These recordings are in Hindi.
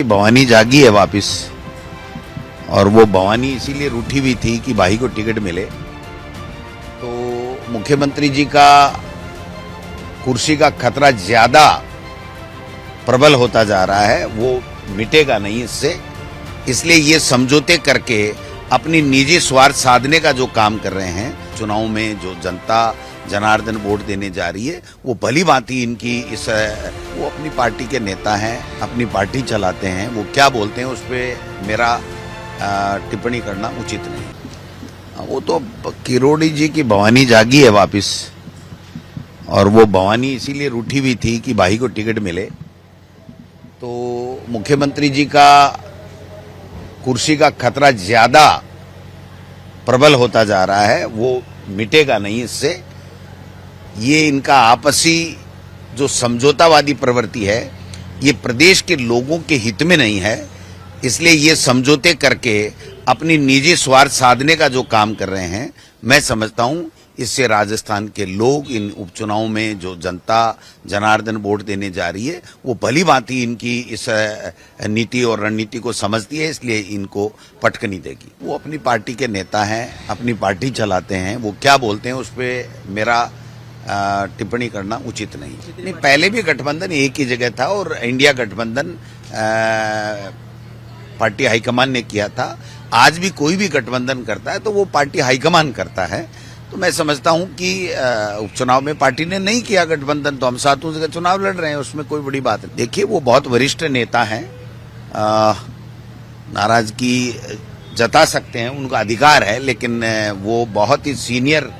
भवानी जागी है वापस। और वो भवानी इसीलिए रूठी हुई थी कि भाई को टिकट मिले। तो मुख्यमंत्री जी का कुर्सी का खतरा ज्यादा प्रबल होता जा रहा है, वो मिटेगा नहीं इससे। इसलिए ये समझौते करके अपनी निजी स्वार्थ साधने का जो काम कर रहे हैं, चुनाव में जो जनता जनार्दन वोट देने जा रही है, वो भली भांति इनकी वो अपनी पार्टी के नेता हैं, अपनी पार्टी चलाते हैं, वो क्या बोलते हैं उस पर मेरा टिप्पणी करना उचित नहीं। वो तो किरोड़ी जी की भवानी जागी है वापस। और वो भवानी इसीलिए रूठी हुई थी कि भाई को टिकट मिले। तो मुख्यमंत्री जी का कुर्सी का खतरा ज्यादा प्रबल होता जा रहा है, वो मिटेगा नहीं इससे। ये इनका आपसी जो समझौतावादी प्रवृत्ति है, ये प्रदेश के लोगों के हित में नहीं है। इसलिए ये समझौते करके अपनी निजी स्वार्थ साधने का जो काम कर रहे हैं, मैं समझता हूं इससे राजस्थान के लोग इन उपचुनाव में जो जनता जनार्दन वोट देने जा रही है, वो भली भांति इनकी इस नीति और रणनीति को समझती है, इसलिए इनको पटकनी देगी। वो अपनी पार्टी के नेता हैं, अपनी पार्टी चलाते हैं, वो क्या बोलते हैं उस पर मेरा टिप्पणी करना उचित नहीं। पहले भी गठबंधन एक ही जगह था और इंडिया गठबंधन पार्टी हाईकमान ने किया था। आज भी कोई भी गठबंधन करता है तो वो पार्टी हाईकमान करता है। तो मैं समझता हूं कि उपचुनाव में पार्टी ने नहीं किया गठबंधन, तो हम सातों जगह चुनाव लड़ रहे हैं, उसमें कोई बड़ी बात नहीं। देखिए, वो बहुत वरिष्ठ नेता हैं, नाराजगी जता सकते हैं, उनका अधिकार है, लेकिन वो बहुत ही सीनियर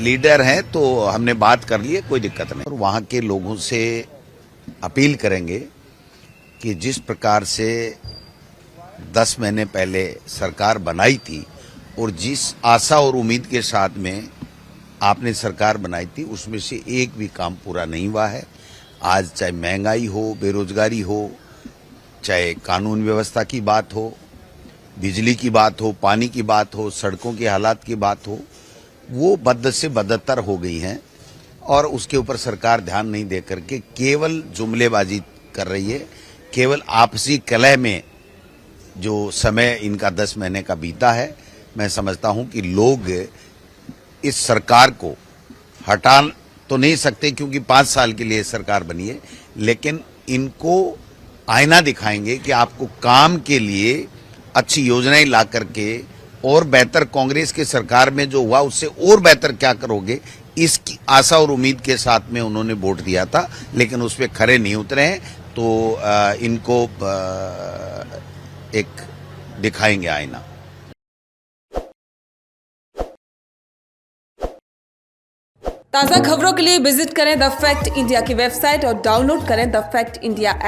लीडर हैं, तो हमने बात कर ली है, कोई दिक्कत नहीं। और वहां के लोगों से अपील करेंगे कि जिस प्रकार से 10 महीने पहले सरकार बनाई थी और जिस आशा और उम्मीद के साथ में आपने सरकार बनाई थी, उसमें से एक भी काम पूरा नहीं हुआ है। आज चाहे महंगाई हो, बेरोजगारी हो, चाहे कानून व्यवस्था की बात हो, बिजली की बात हो, पानी की बात हो, सड़कों की हालात की बात हो, वो बद से बदतर हो गई हैं। और उसके ऊपर सरकार ध्यान नहीं दे करके केवल जुमलेबाजी कर रही है। केवल आपसी कलह में जो समय इनका 10 महीने का बीता है, मैं समझता हूं कि लोग इस सरकार को हटा तो नहीं सकते, क्योंकि 5 साल के लिए सरकार बनी है, लेकिन इनको आईना दिखाएंगे कि आपको काम के लिए अच्छी योजनाएं ला करके और बेहतर कांग्रेस की सरकार में जो हुआ उससे और बेहतर क्या करोगे, इसकी आशा और उम्मीद के साथ में उन्होंने वोट दिया था, लेकिन उस पर खरे नहीं उतरे हैं। तो इनको एक दिखाएंगे आईना। ताज़ा खबरों के लिए विजिट करें द फैक्ट इंडिया की वेबसाइट और डाउनलोड करें द फैक्ट इंडिया ऐप।